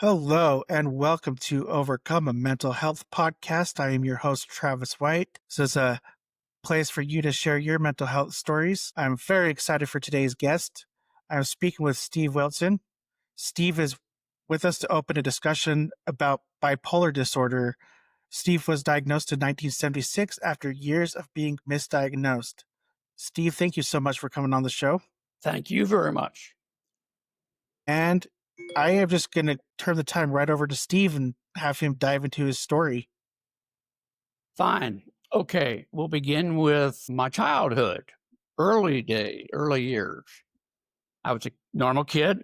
Hello and welcome to Overcome a Mental Health Podcast. I am your host, Travis White. This is a place for you to share your mental health stories. I'm very excited for today's guest. I'm speaking with Steve Wilson. Steve is with us to open a discussion about bipolar disorder. Steve was diagnosed in 1976 after years of being misdiagnosed. Steve, thank you so much for coming on the show. Thank you very much. And I am just going to turn the time right over to Steve and have him dive into his story. Fine. Okay, we'll begin with my childhood, early years. I was a normal kid,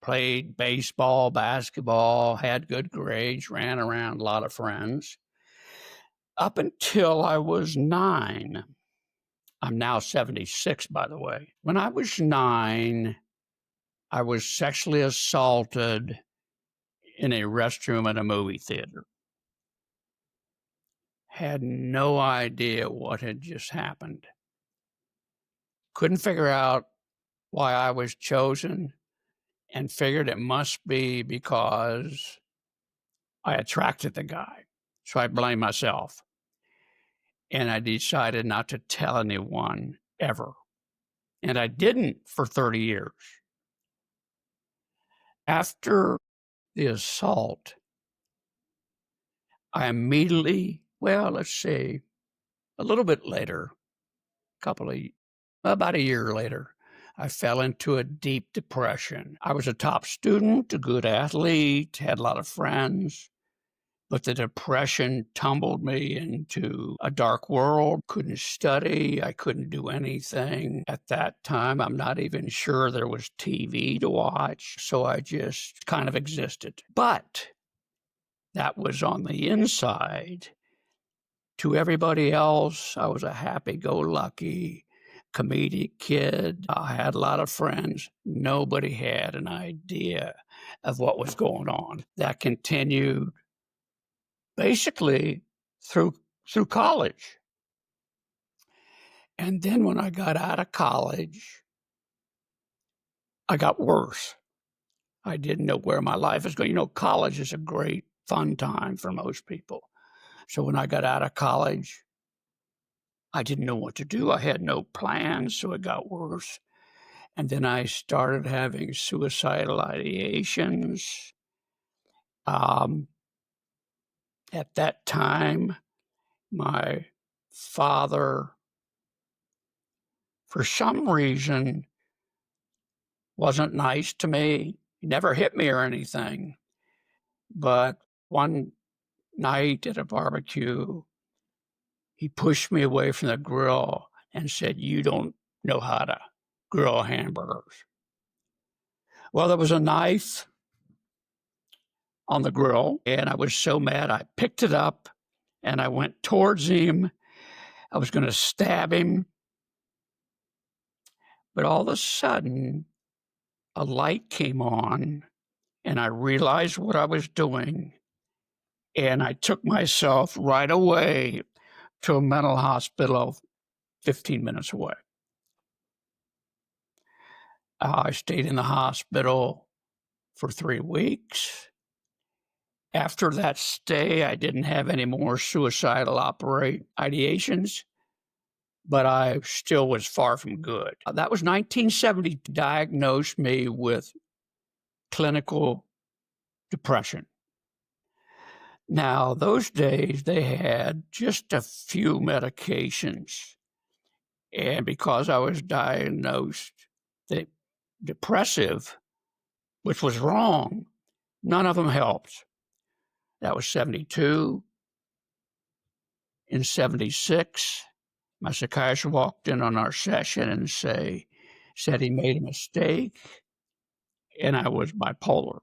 played baseball, basketball, had good grades, ran around a lot of friends. Up until I was 9. I'm now 76, by the way. When I was 9, I was sexually assaulted in a restroom at a movie theater. Had no idea what had just happened. Couldn't figure out why I was chosen and figured it must be because I attracted the guy. So I blamed myself. And I decided not to tell anyone ever. And I didn't for 30 years. After the assault, I immediately, let's say a little bit later, about a year later, I fell into a deep depression. I was a top student, a good athlete, had a lot of friends, but the depression tumbled me into a dark world. Couldn't study. I couldn't do anything. At that time, I'm not even sure there was TV to watch, so I just kind of existed. But that was on the inside. To everybody else, I was a happy-go-lucky comedic kid. I had a lot of friends. Nobody had an idea of what was going on. That continued basically through college. And then when I got out of college, I got worse. I didn't know where my life was going. College is a great fun time for most people. So when I got out of college, I didn't know what to do. I had no plans, so it got worse. And then I started having suicidal ideations. At that time, my father, for some reason, wasn't nice to me. He never hit me or anything. But one night at a barbecue, he pushed me away from the grill and said, "You don't know how to grill hamburgers." Well, there was a knife on the grill, and I was so mad, I picked it up and I went towards him. I was going to stab him. But all of a sudden, a light came on and I realized what I was doing. And I took myself right away to a mental hospital 15 minutes away. I stayed in the hospital for 3 weeks. After that stay, I didn't have any more suicidal ideations, but I still was far from good. That was 1970, diagnosed me with clinical depression. Now, those days, they had just a few medications. And because I was diagnosed depressive, which was wrong, none of them helped. That was 72. In 76, my psychiatrist walked in on our session and said he made a mistake and I was bipolar.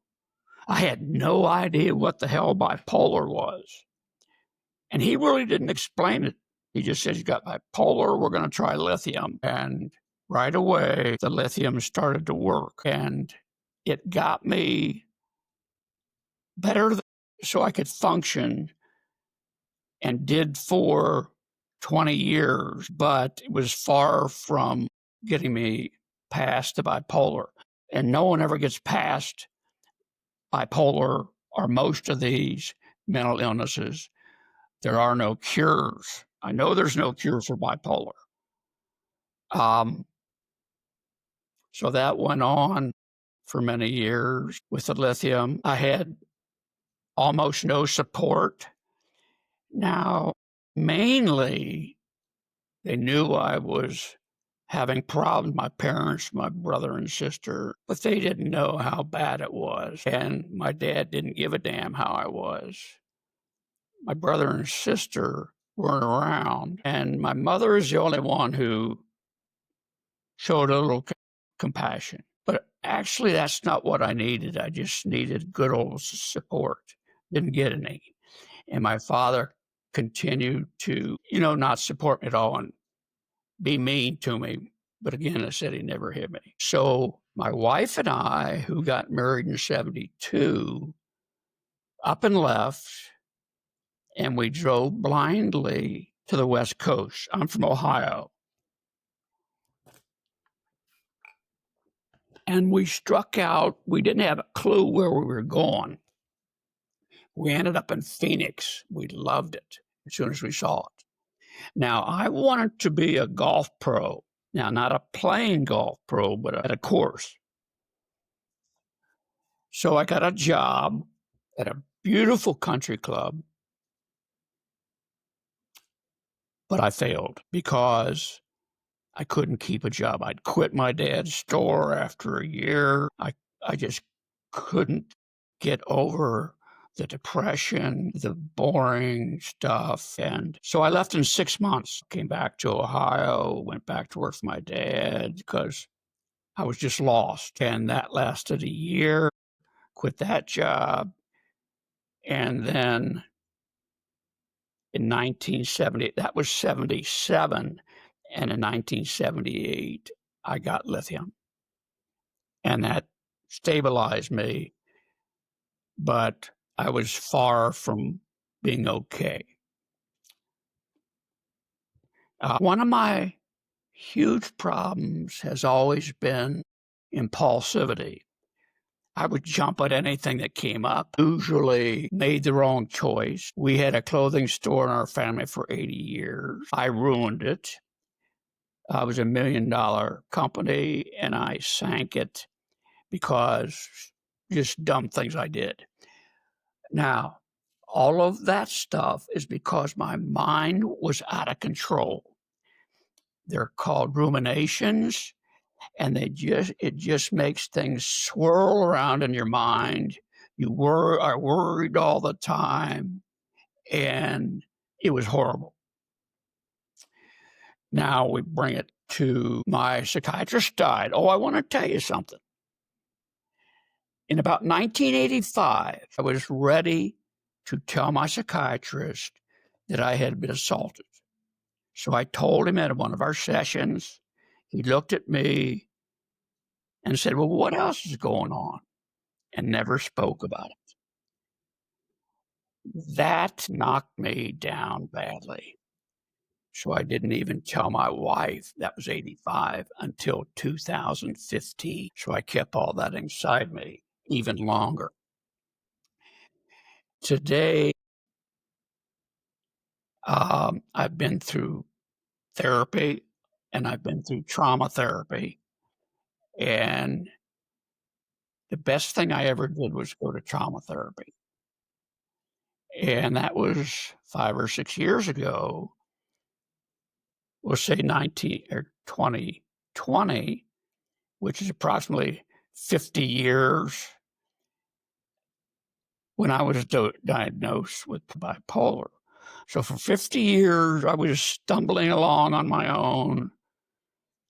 I had no idea what the hell bipolar was. And he really didn't explain it. He just said, "You got bipolar, we're going to try lithium." And right away, the lithium started to work and it got me better so I could function, and did for 20 years, but it was far from getting me past the bipolar. And no one ever gets past bipolar or most of these mental illnesses, there are no cures. I know there's no cure for bipolar. So that went on for many years with the lithium. I had almost no support. Now, mainly, they knew I was having problems, my parents, my brother and sister, but they didn't know how bad it was. And my dad didn't give a damn how I was. My brother and sister weren't around, and my mother is the only one who showed a little compassion. But actually, that's not what I needed. I just needed good old support. Didn't get any. And my father continued to, not support me at all and be mean to me. But again, I said he never hit me. So my wife and I, who got married in 72, up and left, and we drove blindly to the West Coast. I'm from Ohio. And we struck out. We didn't have a clue where we were going. We ended up in Phoenix. We loved it as soon as we saw it. Now, I wanted to be a golf pro. Now, not a playing golf pro, but at a course. So I got a job at a beautiful country club, but I failed because I couldn't keep a job. I'd quit my dad's store after a year. I just couldn't get over the depression, the boring stuff. And so I left in 6 months, came back to Ohio, went back to work for my dad because I was just lost. And that lasted a year, quit that job. And then in 1970, that was 77. And in 1978, I got lithium. And that stabilized me. But I was far from being okay. One of my huge problems has always been impulsivity. I would jump at anything that came up, usually made the wrong choice. We had a clothing store in our family for 80 years. I ruined it. I was $1 million company and I sank it because just dumb things I did. Now, all of that stuff is because my mind was out of control. They're called ruminations, and it just makes things swirl around in your mind. I worried all the time, and it was horrible. Now we bring it to my psychiatrist died. Oh, I want to tell you something. In about 1985, I was ready to tell my psychiatrist that I had been assaulted. So I told him at one of our sessions. He looked at me and said, well, what else is going on? And never spoke about it. That knocked me down badly. So I didn't even tell my wife, that was 85, until 2015. So I kept all that inside me even longer. Today, I've been through therapy and I've been through trauma therapy. And the best thing I ever did was go to trauma therapy. And that was 5 or 6 years ago. We'll say 19 or 2020, which is approximately 50 years when I was diagnosed with bipolar. So for 50 years, I was stumbling along on my own,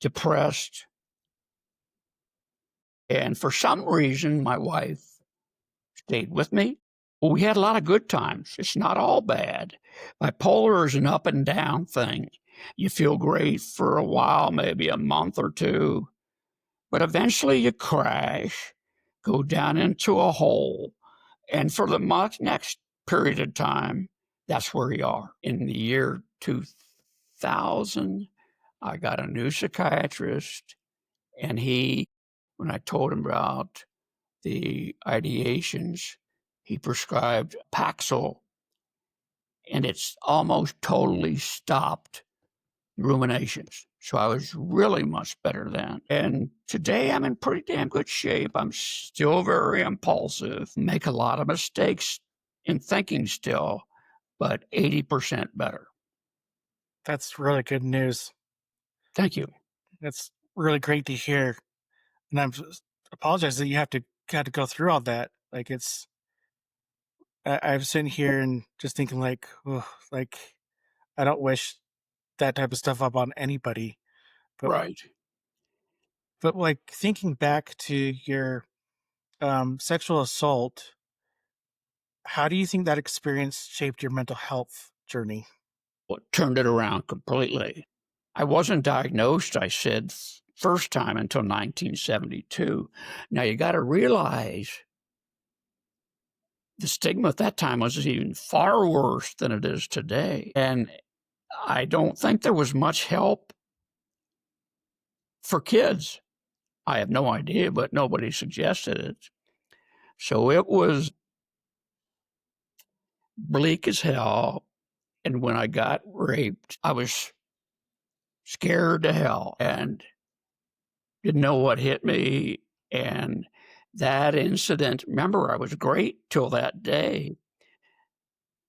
depressed. And for some reason, my wife stayed with me. Well, we had a lot of good times. It's not all bad. Bipolar is an up and down thing. You feel great for a while, maybe a month or two, but eventually you crash, go down into a hole. And for the next period of time, that's where you are. In the year 2000, I got a new psychiatrist, and when I told him about the ideations, he prescribed Paxil, and it's almost totally stopped ruminations. So I was really much better then. And today I'm in pretty damn good shape. I'm still very impulsive, make a lot of mistakes in thinking still, but 80% better. That's really good news. Thank you. That's really great to hear. And apologize that you had to go through all that. Like I'm sitting here and just thinking like, oh, like I don't wish that type of stuff up on anybody. But Right. like thinking back to your sexual assault, how do you think that experience shaped your mental health journey? What turned it around completely. I wasn't diagnosed, I said, first time until 1972. Now you got to realize the stigma at that time was even far worse than it is today. And I don't think there was much help for kids. I have no idea, but nobody suggested it. So it was bleak as hell. And when I got raped, I was scared to hell and didn't know what hit me. And that incident, remember, I was great till that day.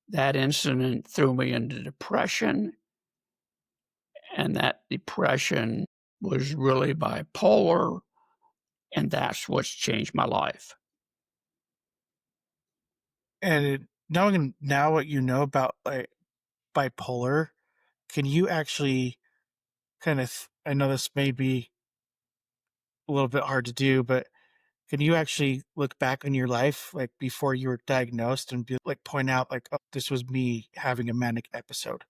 That incident threw me into depression. And that depression was really bipolar. And that's what's changed my life. Knowing now what you know about like bipolar, can you actually I know this may be a little bit hard to do, but can you actually look back on your life like before you were diagnosed and be like point out like, oh, this was me having a manic episode?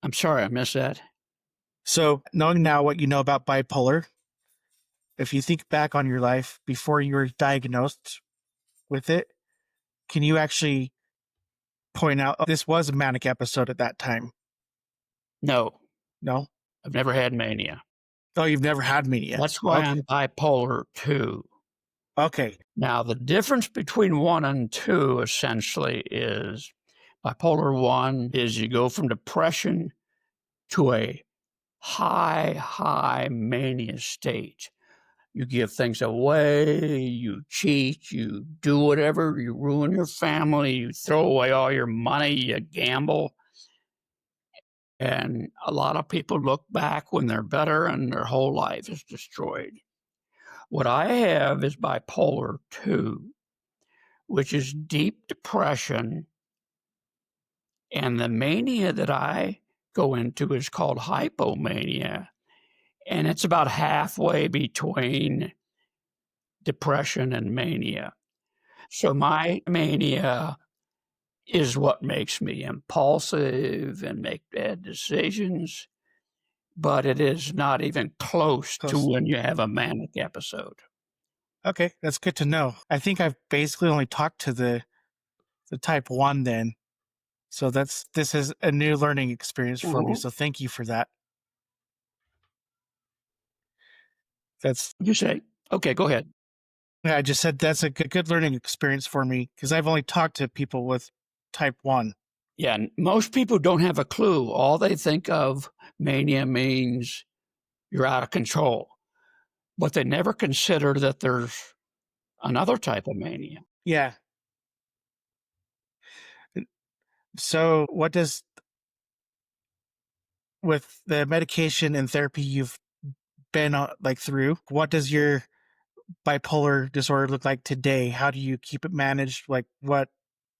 I'm sorry I missed that. So knowing now what you know about bipolar, if you think back on your life before you were diagnosed with it, can you actually point out, oh, this was a manic episode at that time? No, No? I've never had mania. Oh, you've never had mania. That's why Okay. I'm bipolar 2. Okay. Now, the difference between 1 and 2 essentially is bipolar 1 is you go from depression to a high mania state. You give things away, you cheat, you do whatever, you ruin your family, you throw away all your money, you gamble. And a lot of people look back when they're better and their whole life is destroyed. What I have is bipolar 2, which is deep depression. And the mania that I go into is called hypomania. And it's about halfway between depression and mania. So my mania is what makes me impulsive and make bad decisions, but it is not even close to Close. when you have a manic episode. Okay, that's good to know. I think I've basically only talked to the type 1 then. So this is a new learning experience for me. Mhm. So thank you for that. That's You say, okay, go ahead. I just said that's a good learning experience for me because I've only talked to people with type 1. Yeah, most people don't have a clue. All they think of mania means you're out of control, but they never consider that there's another type of mania. Yeah. So what does with the medication and therapy you've been like through, what does your bipolar disorder look like today? How do you keep it managed? Like what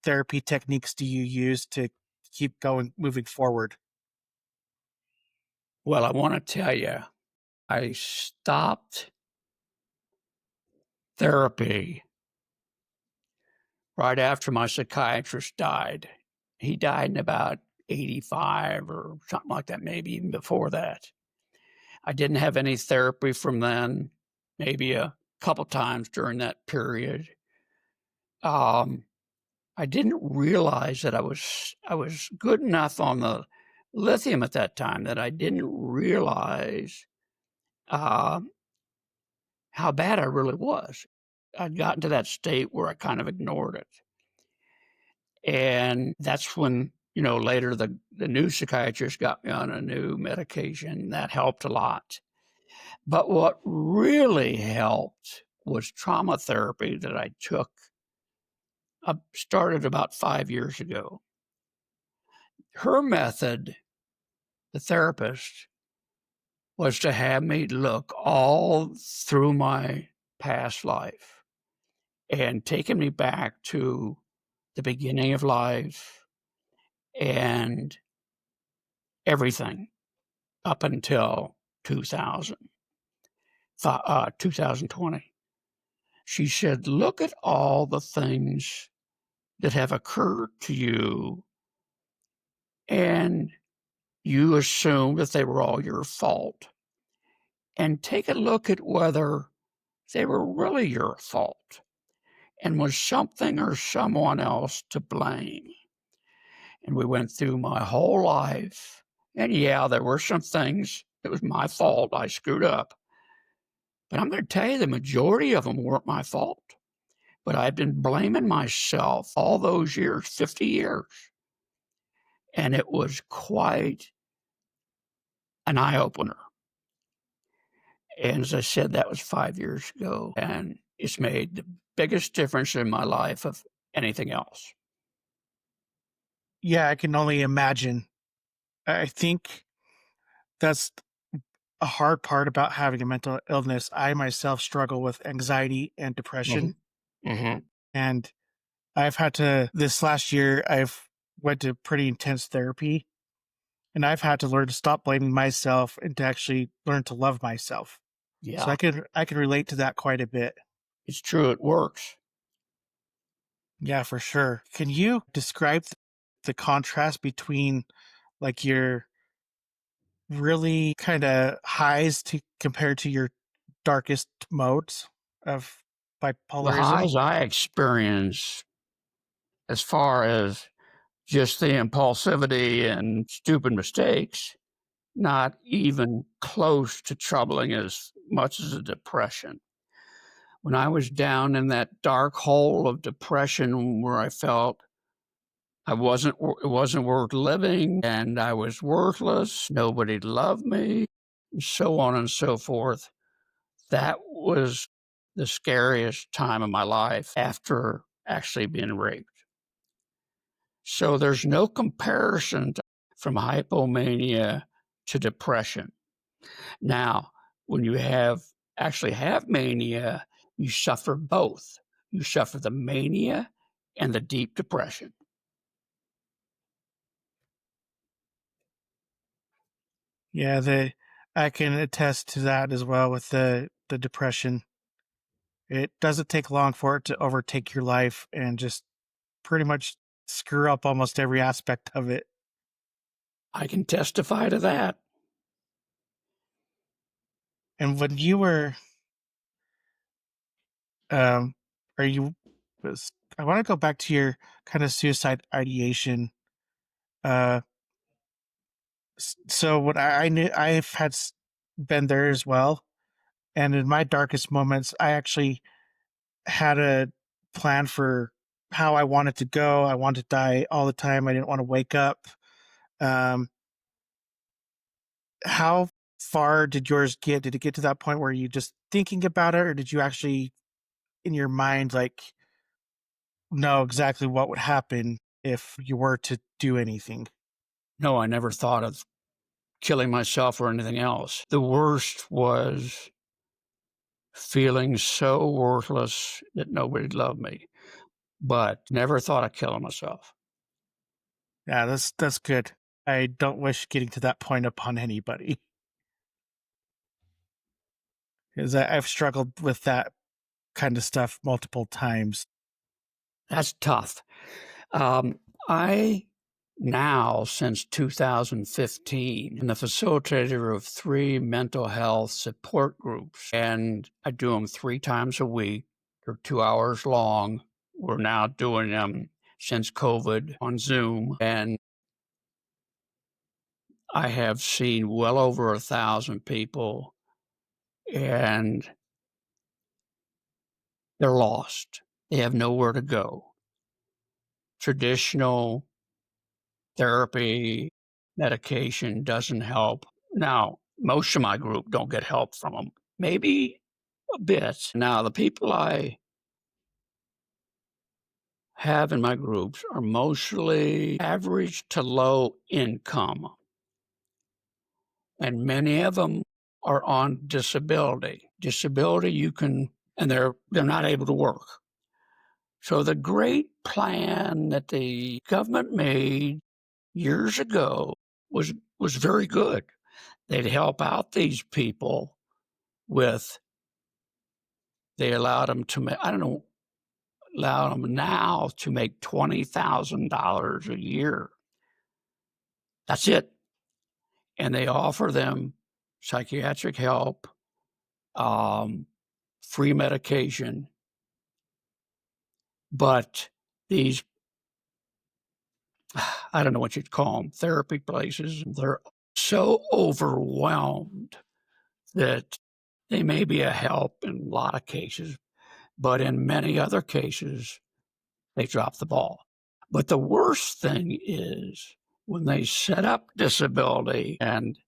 therapy techniques do you use to keep going moving forward? Well, I want to tell you, I stopped therapy right after my psychiatrist died. He died in about 85 or something like that, maybe even before that. I didn't have any therapy from then, maybe a couple times during that period. Um, I didn't realize that I was good enough on the lithium at that time that I didn't realize uh, how bad I really was. I'd gotten to that state where I kind of ignored it. And that's when, later the new psychiatrist got me on a new medication. That helped a lot. But what really helped was trauma therapy that I took. I started about 5 years ago. Her method, the therapist, was to have me look all through my past life and taking me back to the beginning of life and everything up until 2000, 2020. She said, look at all the things that have occurred to you, and you assume that they were all your fault. And take a look at whether they were really your fault. And was something or someone else to blame? And we went through my whole life. And yeah, there were some things that was my fault. I screwed up. But I'm going to tell you, the majority of them weren't my fault. But I've been blaming myself all those years, 50 years. And it was quite an eye opener. And as I said, that was 5 years ago. And it's made the biggest difference in my life of anything else. Yeah, I can only imagine. I think that's a hard part about having a mental illness. I myself struggle with anxiety and depression, Mm-hmm. Mm-hmm. and I've had to this last year I've went to pretty intense therapy, and I've had to learn to stop blaming myself and to actually learn to love myself. So Yeah, I can relate to that quite a bit. it's true. It works. Yeah, for sure. Can you describe the contrast between like your really kind of highs to compared to your darkest modes of The bipolarism? highs I experience, as far as just the impulsivity and stupid mistakes, not even close to troubling as much as a depression. When I was down in that dark hole of depression where I felt it wasn't worth living and I was worthless, nobody loved me, and so on and so forth, that was the scariest time of my life after actually being raped. So there's no comparison from hypomania to depression. Now, when you actually have mania, you suffer both. You suffer the mania and the deep depression. Yeah, I can attest to that as well with the depression. It doesn't take long for it to overtake your life and just pretty much screw up almost every aspect of it. I can testify to that. And when you were um are you was I want to go back to your kind of suicide ideation. Uh so what I knew been there as well. And in my darkest moments, I actually had a plan for how I wanted to go. I wanted to die all the time. I didn't want to wake up. Um, how far did yours get? Did it get to that point where you just thinking about it, or did you actually in your mind like know exactly what would happen if you were to do anything? No, I never thought of killing myself or anything else. The worst was feeling so worthless that nobody loved me, but never thought of killing myself. Yeah, that's good. I don't wish getting to that point upon anybody because I've struggled with that kind of stuff multiple times. That's tough. Um, I now, since 2015, am the facilitator of 3 mental health support groups, and I do them 3 times a week. They're 2 hours long. We're now doing them since COVID on Zoom, and I have seen well over 1,000 people, and they're lost. They have nowhere to go. Traditional therapy, medication doesn't help. Now, most of my group don't get help from them, maybe a bit. Now, the people I have in my groups are mostly average to low income, and many of them are on disability. Disability, and they're not able to work. So the great plan that the government made years ago was very good. They'd help out these people with, they allowed them to make, I don't know, allow them now to make $20,000 a year. That's it. And they offer them psychiatric help, free medication. But these, I don't know what you'd call them, therapy places, they're so overwhelmed that they may be a help in a lot of cases, but in many other cases, they drop the ball. But the worst thing is when they set up disability, and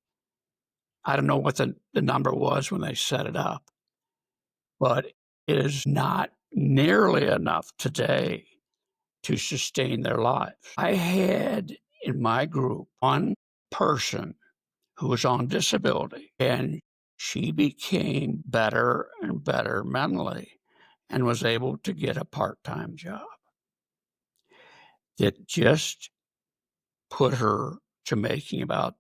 I don't know what the number was when they set it up, but it is not nearly enough today to sustain their lives. I had in my group one person who was on disability, and she became better and better mentally and was able to get a part-time job that just put her to making about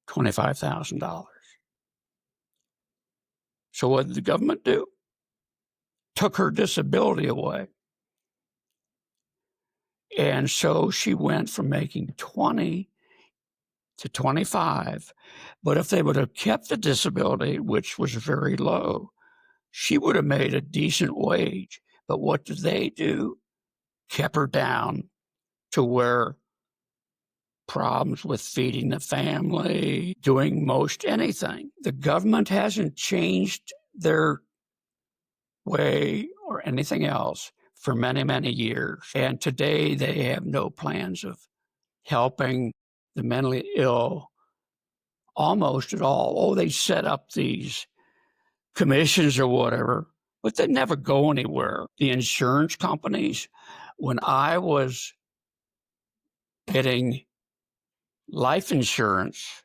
$25,000. So what did the government do? Took her disability away. And so she went from making 20 to 25. But if they would have kept the disability, which was very low, she would have made a decent wage. But what did they do? Kept her down to where problems with feeding the family, doing most anything. The government hasn't changed their way or anything else for many, many years. And today they have no plans of helping the mentally ill almost at all. Oh, they set up these commissions or whatever, but they never go anywhere. The insurance companies, when I was getting life insurance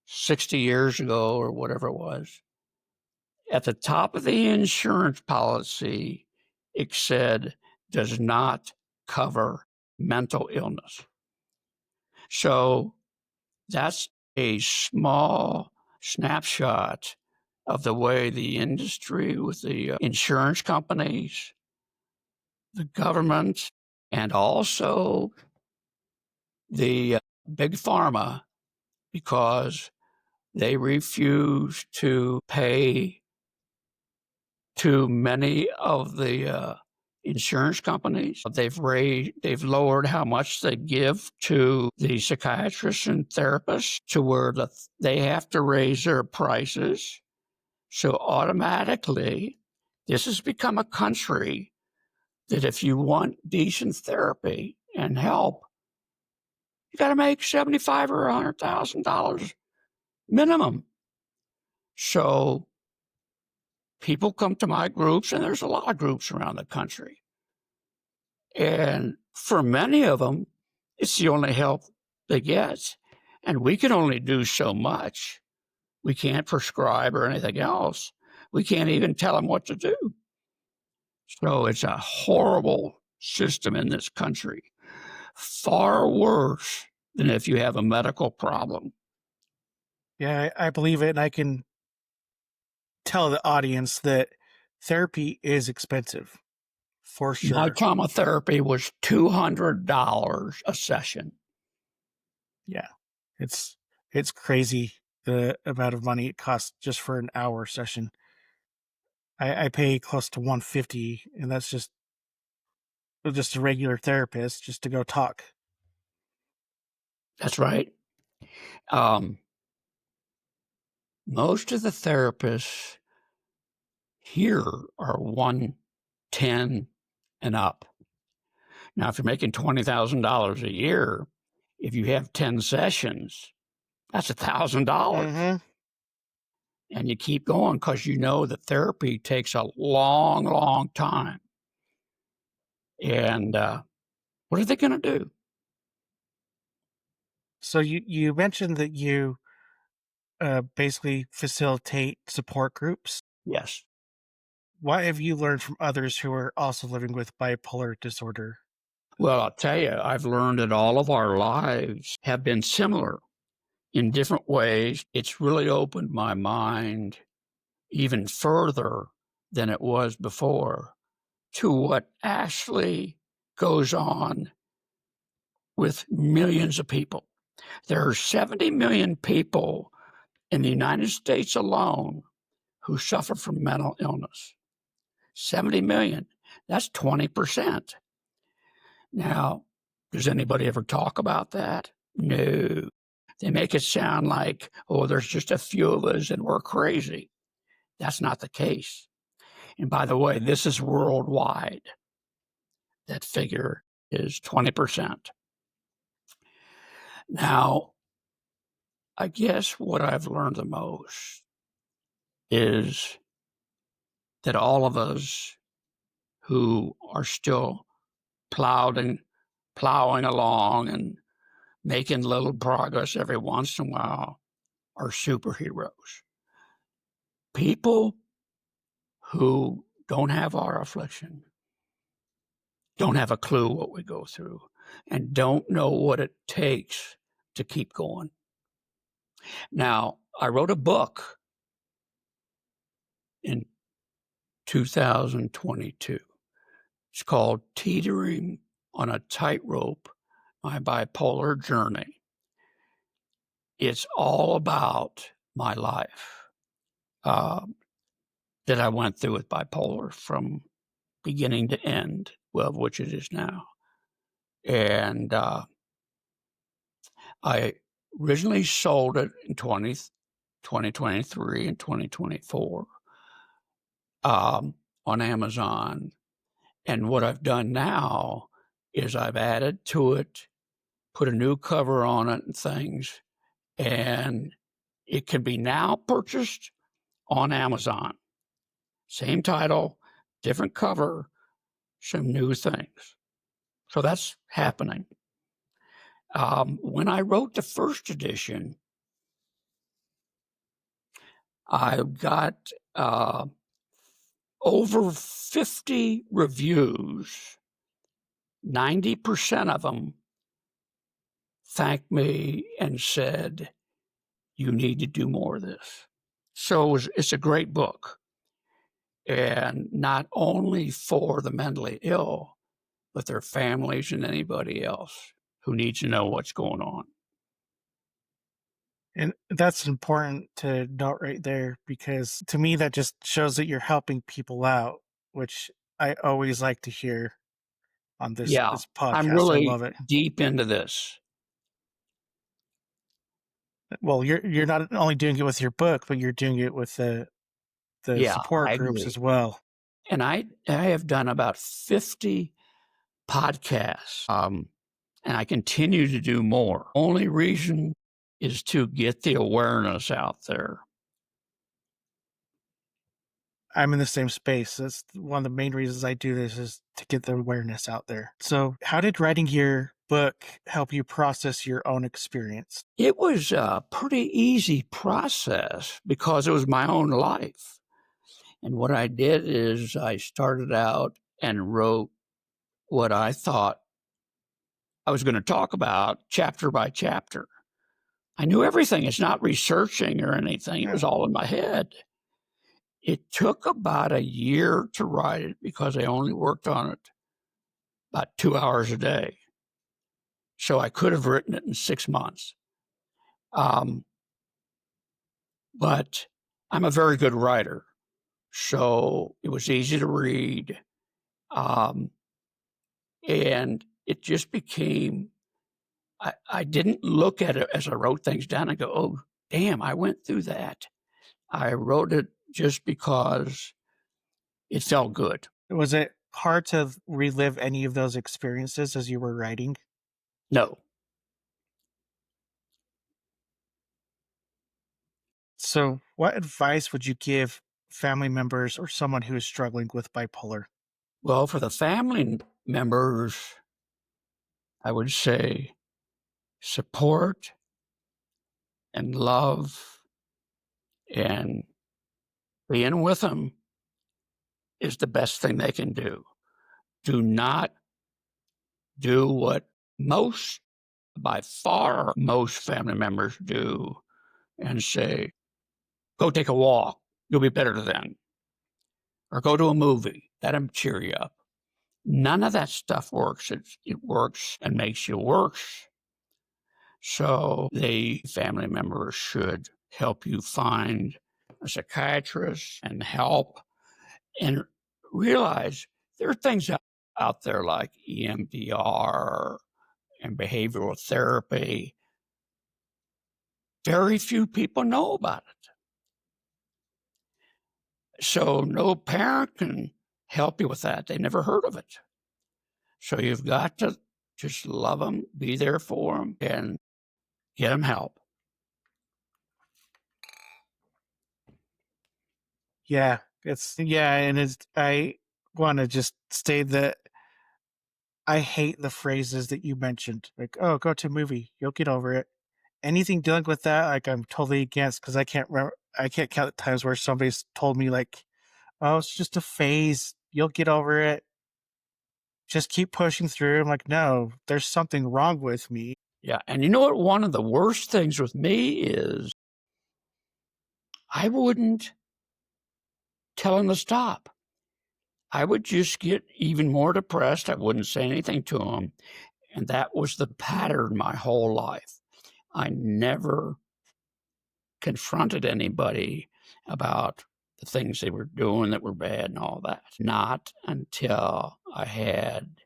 60 years ago or whatever it was, at the top of the insurance policy, it said, does not cover mental illness. So that's a small snapshot of the way the industry with the insurance companies, the government, and also the big pharma, because they refuse to pay to many of the insurance companies. They've lowered how much they give to the psychiatrists and therapists to where they have to raise their prices. So automatically, this has become a country that if you want decent therapy and help, you got to make $75,000 or $100,000 minimum. So people come to my groups, and there's a lot of groups around the country. And for many of them, it's the only help they get. And we can only do so much. We can't prescribe or anything else. We can't even tell them what to do. So it's a horrible system in this country, far worse than if you have a medical problem. Yeah, I believe it, and I can tell the audience that therapy is expensive, for My sure. trauma therapy was $200 a session. Yeah, it's crazy the amount of money it costs just for an hour session. I pay close to 150, and that's just a regular therapist just to go talk. That's right. Most of the therapists Here are 110 and up. Now, if you're making $20,000 a year, if you have 10 sessions, that's $1,000. Mm-hmm. And you keep going because you know that therapy takes a long, long time. And what are they going to do? So you mentioned that you basically facilitate support groups. Yes. What have you learned from others who are also living with bipolar disorder? Well, I'll tell you, I've learned that all of our lives have been similar in different ways. It's really opened my mind even further than it was before to what actually goes on with millions of people. There are 70 million people in the United States alone who suffer from mental illness. 70 million. That's 20%. Now, does anybody ever talk about that? No. They make it sound like, oh, there's just a few of us and we're crazy. That's not the case. And by the way, this is worldwide. That figure is 20%. Now, I guess what I've learned the most is that all of us who are still plowing along and making little progress every once in a while are superheroes. People who don't have our affliction, don't have a clue what we go through, and don't know what it takes to keep going. Now, I wrote a book in 2022. It's called Teetering on a Tightrope, My Bipolar Journey. It's all about my life that I went through with bipolar from beginning to end, well, which it is now. And I originally sold it in 2023 and 2024 on Amazon. And what I've done now is I've added to it, put a new cover on it and things, and it can be now purchased on Amazon. Same title, different cover, some new things. So that's happening. When I wrote the first edition, I got over 50 reviews. 90% of them thanked me and said, you need to do more of this. So it's a great book. And not only for the mentally ill, but their families and anybody else who needs to know what's going on. And that's important to note right there because to me that just shows that you're helping people out, which I always like to hear on this Yeah, this I'm podcast. I really love it. deep into this. Well, you're not only doing it with your book, but you're doing it with the Yeah, support I groups agree. as well. And I have done about 50 podcasts, and I continue to do more. Only reason is to get the awareness out there. I'm in the same space. That's one of the main reasons I do this is to get the awareness out there. So, how did writing your book help you process your own experience? It was a pretty easy process because it was my own life. And what I did is I started out and wrote what I thought I was going to talk about chapter by chapter. I knew everything. It's not researching or anything. It was Yeah. all in my head. It took about a year to write it because I only worked on it about 2 hours a day. So I could have written it in 6 months. Um, but I'm a very good writer. So it was easy to read. Um, and it just became, I didn't look at it as I wrote things down and go, oh, damn, I went through that. I wrote it just because It felt good. Was it hard to relive any of those experiences as you were writing? No. So, what advice would you give family members or someone who is struggling with bipolar? Well, for the family members, I would say support and love and being with them is the best thing they can do. Do not do what most, by far, most family members do and say, go take a walk. You'll be better then. Or go to a movie. That'll cheer you up. None of that stuff works. It works and makes you worse. So the family members should help you find a psychiatrist and help and realize there are things out there like EMDR and behavioral therapy. Very few people know about it. So no parent can help you with that. They never heard of it. So you've got to just love them, be there for them, and get them help. Yeah, and I want to just state that I hate the phrases that you mentioned, like, "Oh, go to a movie, you'll get over it." Anything dealing with that, like, I'm totally against because I can't count the times where somebody's told me, like, "Oh, it's just a phase, you'll get over it. Just keep pushing through." I'm like, "No, there's something wrong with me." Yeah. And you know what? One of the worst things with me is I wouldn't tell them to stop. I would just get even more depressed. I wouldn't say anything to them. And that was the pattern my whole life. I never confronted anybody about the things they were doing that were bad and all that. Not until I had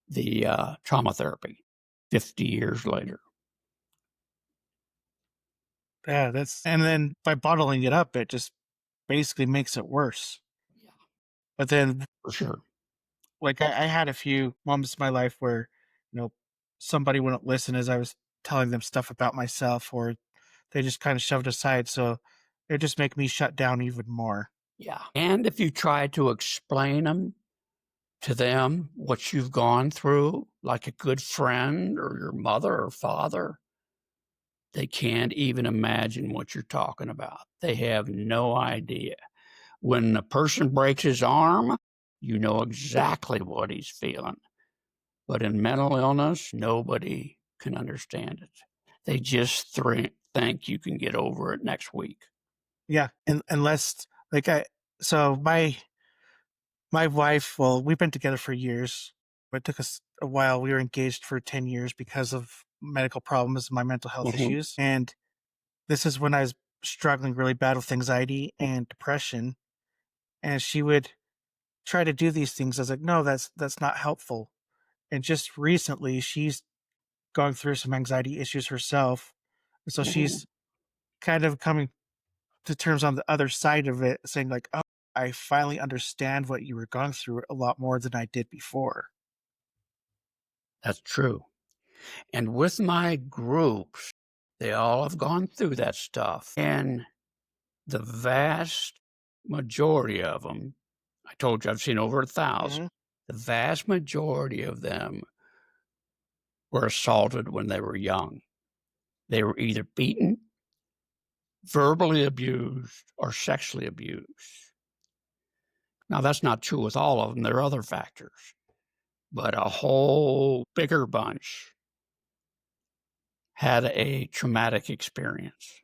the trauma therapy 50 years later. Yeah, and then by bottling it up, it just basically makes it worse. Yeah, But then, for sure. like, I had a few moments in my life where, you know, somebody wouldn't listen as I was telling them stuff about myself, or they just kind of shoved aside. So it just make me shut down even more. Yeah. And if you try to explain to them what you've gone through, like a good friend or your mother or father, they can't even imagine what you're talking about. They have no idea. When a person breaks his arm, you know exactly what he's feeling. But in mental illness, nobody can understand it. They just think you can get over it next week. Yeah, and unless like I so my wife, well, we've been together for years, but it took us a while. We were engaged for 10 years because of medical problems, my mental health Mhm. issues. And this is when I was struggling really bad with anxiety and depression. And she would try to do these things. I was like, no, that's not helpful. And just recently she's going through some anxiety issues herself. So Mhm. she's kind of coming to terms on the other side of it, saying like, "Oh, I finally understand what you were going through a lot more than I did before." That's true. And with my groups, they all have gone through that stuff. And the vast majority of them, I told you I've seen over 1,000, Mhm. the vast majority of them were assaulted when they were young. They were either beaten, verbally abused, or sexually abused. Now, that's not true with all of them. There are other factors, but a whole bigger bunch had a traumatic experience.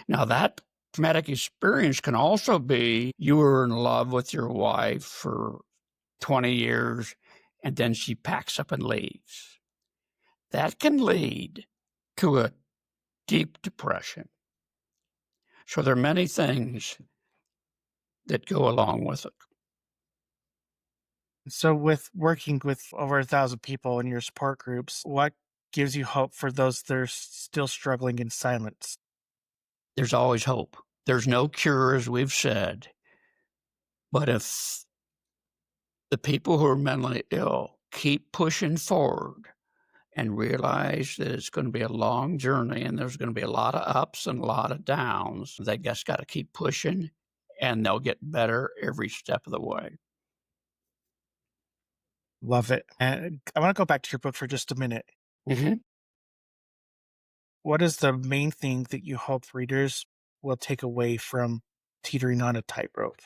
Now, that traumatic experience can also be you were in love with your wife for 20 years and then she packs up and leaves. That can lead to a deep depression. So there are many things that go along with it. So with working with over 1,000 people in your support groups, what gives you hope for those that are still struggling in silence? There's always hope. There's no cure, as we've said, But if the people who are mentally ill keep pushing forward and realize that it's gonna be a long journey and there's gonna be a lot of ups and a lot of downs, they just gotta keep pushing, and they'll get better every step of the way. Love it. And I want to go back to your book for just a minute. Mhm. What is the main thing that you hope readers will take away from teetering on a tightrope?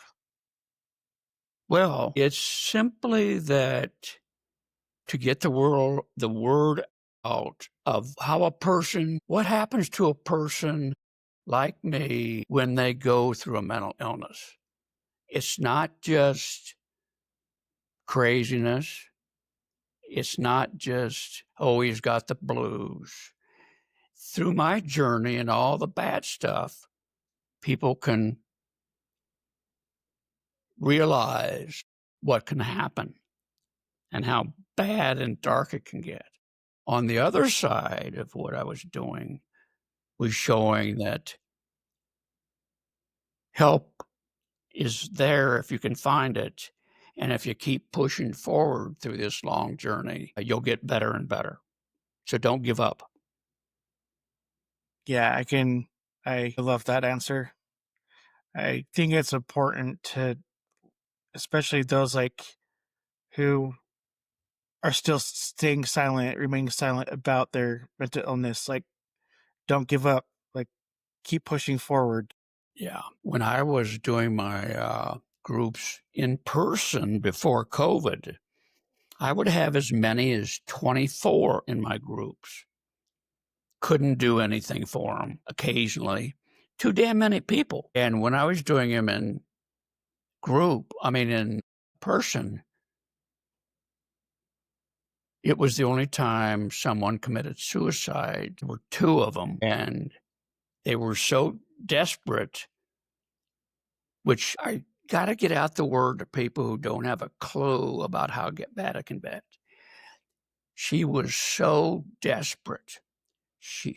Well, it's simply that to get the word out of how a person what happens to a person like me when they go through a mental illness. It's not just craziness. It's not just, "Oh, he's got the blues." Through my journey and all the bad stuff, people can realize what can happen and how bad and dark it can get. On the other side of what I was doing was showing that help is there if you can find it, and if you keep pushing forward through this long journey, you'll get better and better. So don't give up. Yeah, I love that answer. I think it's important to, especially those like who are still staying silent, remaining silent about their mental illness. Like, don't give up. Like, keep pushing forward. Yeah. When I was doing my groups in person before COVID, I would have as many as 24 in my groups. Couldn't do anything for them occasionally. Too damn many people. And when I was doing them in in person, it was the only time someone committed suicide. There were two of them, and they were so desperate, which I gotta get out the word to people who don't have a clue about how bad it can get. She was so desperate.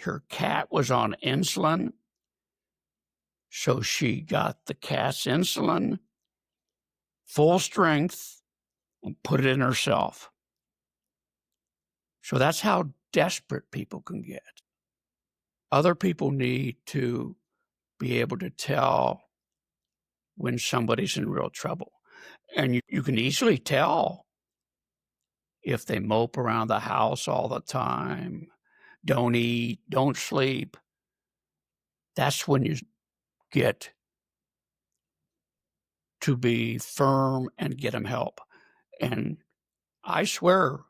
Her cat was on insulin, so she got the cat's insulin, full strength, and put it in herself. So that's how desperate people can get. Other people need to be able to tell when somebody's in real trouble. And you can easily tell if they mope around the house all the time, don't eat, don't sleep. That's when you get to be firm and get them help. And I swear,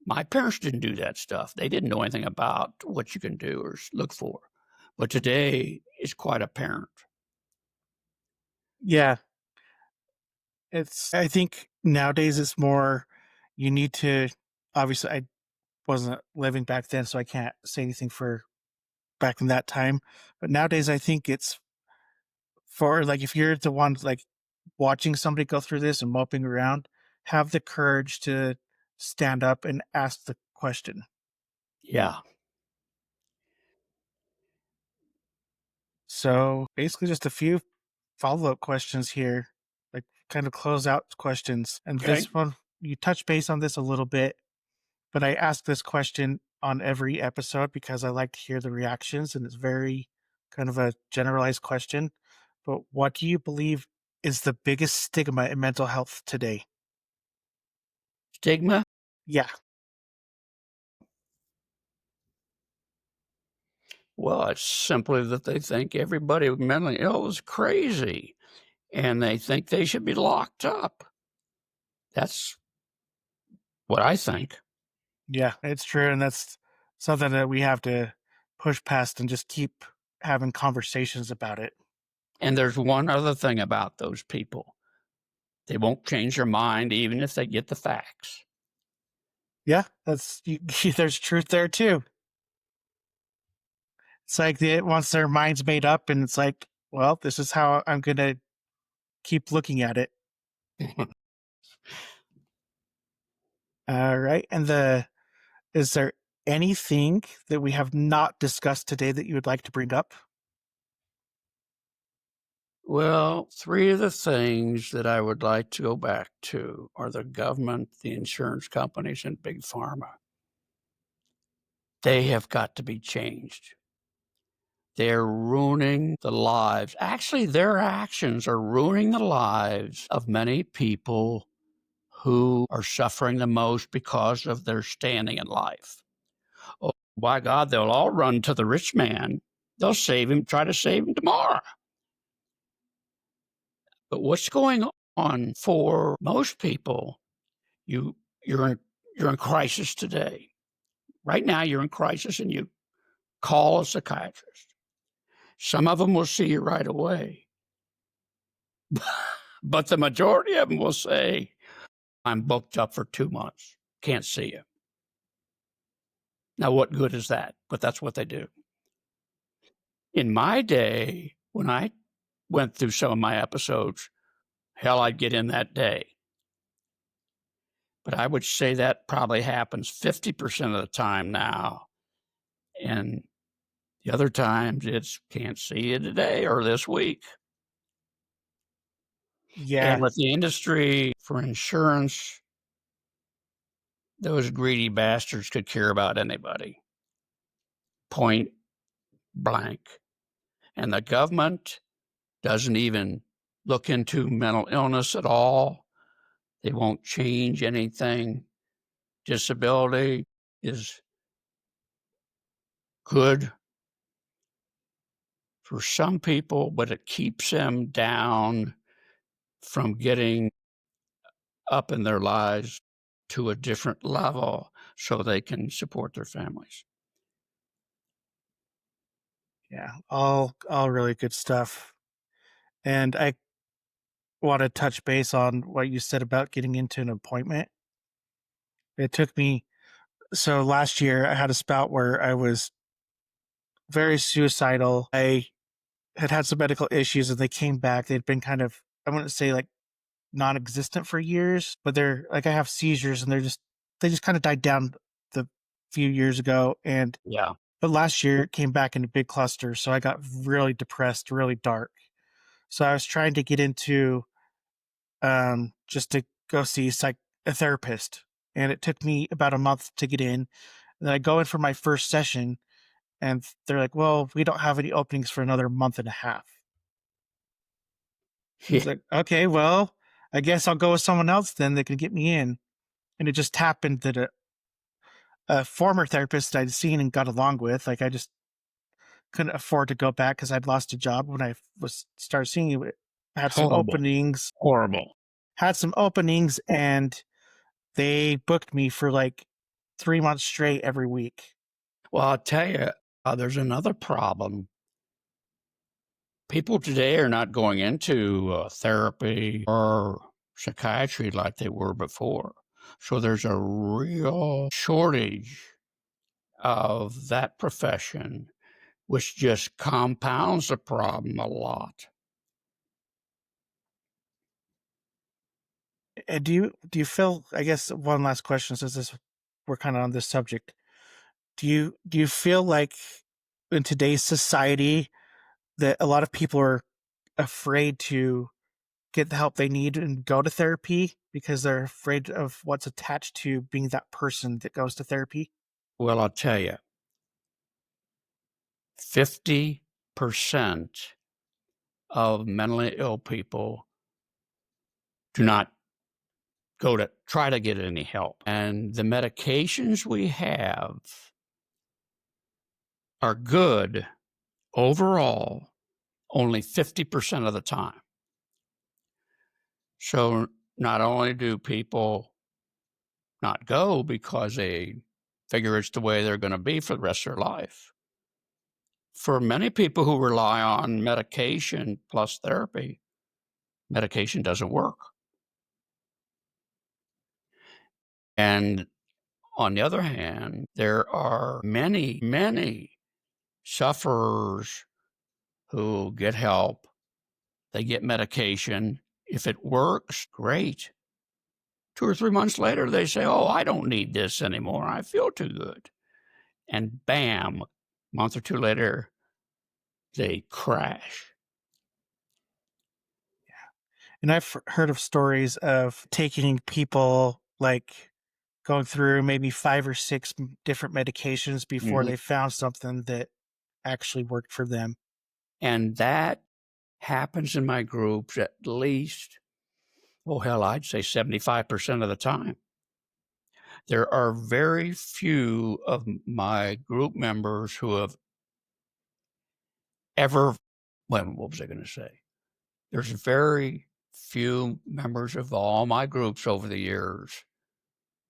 my parents didn't do that stuff. They didn't know anything about what you can do or look for. But today it's quite apparent. Yeah, I think nowadays it's more, you need to, obviously, I wasn't living back then, so I can't say anything for back in that time. But nowadays, I think it's for like, if you're the one like watching somebody go through this and moping around, have the courage to stand up and ask the question. Yeah. So basically, just a few follow up questions here, like kind of close out questions. And Okay. this one, you touch base on this a little bit, but I ask this question on every episode because I like to hear the reactions, and it's very kind of a generalized question. But what do you believe is the biggest stigma in mental health today? Stigma? Yeah. Well, it's simply that they think everybody mentally ill is crazy and they think they should be locked up. That's what I think. Yeah, it's true. And that's something that we have to push past and just keep having conversations about it. And there's one other thing about those people. They won't change their mind even if they get the facts. Yeah, there's truth there too. It's like once their mind's made up, and it's like, well, this is how I'm going to keep looking at it. All right. And is there anything that we have not discussed today that you would like to bring up? Well, three of the things that I would like to go back to are the government, the insurance companies, and big pharma. They have got to be changed. They're ruining the lives. Actually, their actions are ruining the lives of many people who are suffering the most because of their standing in life. Oh, by God, they'll all run to the rich man. They'll save him, try to save him tomorrow. But what's going on for most people, you you're in you're in crisis today. Right now you're in crisis and you call a psychiatrist. Some of them will see you right away. But the majority of them will say, I'm booked up for 2 months. Can't see you. Now, what good is that? But that's what they do. In my day, when I went through some of my episodes, hell, I'd get in that day. But I would say that probably happens 50% of the time now. And the other times it's can't see you today or this week. Yeah. And with the industry for insurance, those greedy bastards could care about anybody. Point blank. And the government doesn't even look into mental illness at all. They won't change anything. Disability is good for some people, but it keeps them down from getting up in their lives to a different level so they can support their families. Yeah. All really good stuff. And I want to touch base on what you said about getting into an appointment. It took me so last year I had a spout where I was very suicidal. I had some medical issues and they came back. They'd been kind of, I wouldn't say like non-existent for years, but they're like I have seizures and they just kind of died down the few years ago. And Yeah. but last year it came back in a big cluster, so I got really depressed, really dark. So I was trying to get into just to go see a therapist, and it took me about a month to get in. And then I go in for my first session, and they're like, "Well, we don't have any openings for another month and a half." I was Yeah. like, "Okay, well, I guess I'll go with someone else then that can get me in." And it just happened that a former therapist that I'd seen and got along with, like I just couldn't afford to go back because I'd lost a job when I was started seeing it. Had some Horrible. openings, Horrible. and they booked me for like 3 months straight every week. Well, I'll tell you, there's another problem. People today are not going into therapy or psychiatry like they were before. So there's a real shortage of that profession, which just compounds the problem a lot. And do you feel? I guess one last question, since this we're kind of on this subject. Do you feel like in today's society that a lot of people are afraid to get the help they need and go to therapy because they're afraid of what's attached to being that person that goes to therapy? Well, I'll tell you, 50% of mentally ill people do not go to try to get any help. And the medications we have are good overall only 50% of the time. So not only do people not go because they figure it's the way they're going to be for the rest of their life. For many people who rely on medication plus therapy, medication doesn't work. And on the other hand, there are many, many sufferers who get help. They get medication. If it works, great. 2 or 3 months later, they say, oh, I don't need this anymore. I feel too good. And bam, a month or two later, they crash. And I've heard of stories of taking people like going through maybe 5 or 6 different medications before Mhm. they found something that actually worked for them. And that happens in my groups at least, oh, hell, I'd say 75% of the time. There are very few of my group members who have ever, well, what was I gonna say? There's very few members of all my groups over the years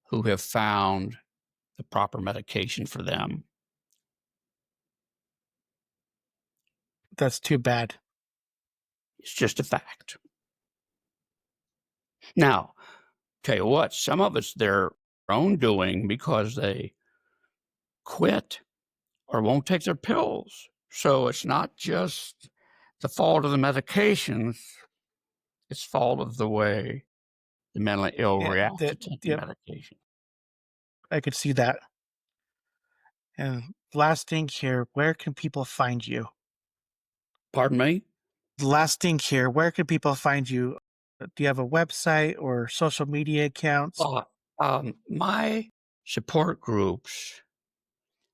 who have found the proper medication for them. That's too bad. It's just a fact. Now, tell you what, some of it's their own doing because they quit or won't take their pills. So it's not just the fault of the medications, it's fault of the way the mentally ill Yeah, react to that taking yep, medication. I could see that. And last thing here, where can people find you? Pardon me? Last thing here, where can people find you? Do you have a website or social media accounts? Uh, my support groups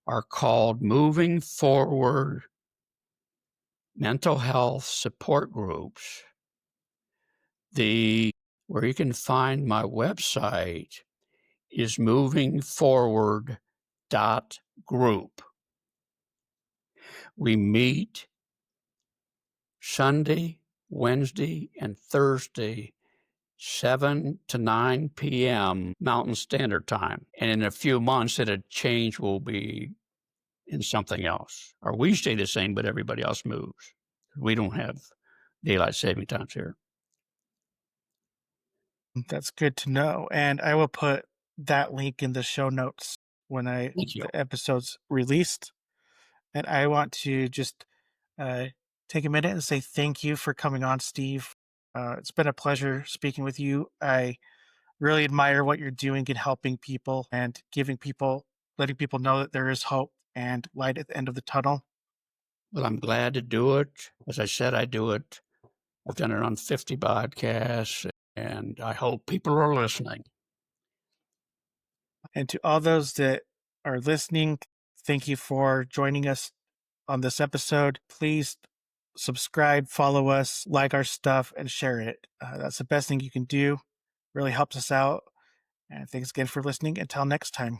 are called Moving Forward Mental Health Support Groups. The where you can find my website is movingforward.group. We meet Sunday, Wednesday, and Thursday, 7 to 9 p.m. Mountain Standard Time. And in a few months, it'll change. Will be in something else. Or we stay the same, but everybody else moves. We don't have daylight saving times here. That's good to know. And I will put that link in the show notes when Thank you. the episode's released. And I want to just uh, take a minute and say thank you for coming on, Steve. It's been a pleasure speaking with you. I really admire what you're doing in helping people and letting people know that there is hope and light at the end of the tunnel. Well, I'm glad to do it. As I said, I do it. I've done it on 50 podcasts, and I hope people are listening. And to all those that are listening, thank you for joining us on this episode. Please subscribe, follow us, like our stuff, and share it. That's the best thing you can do. Really helps us out. And thanks again for listening. Until next time.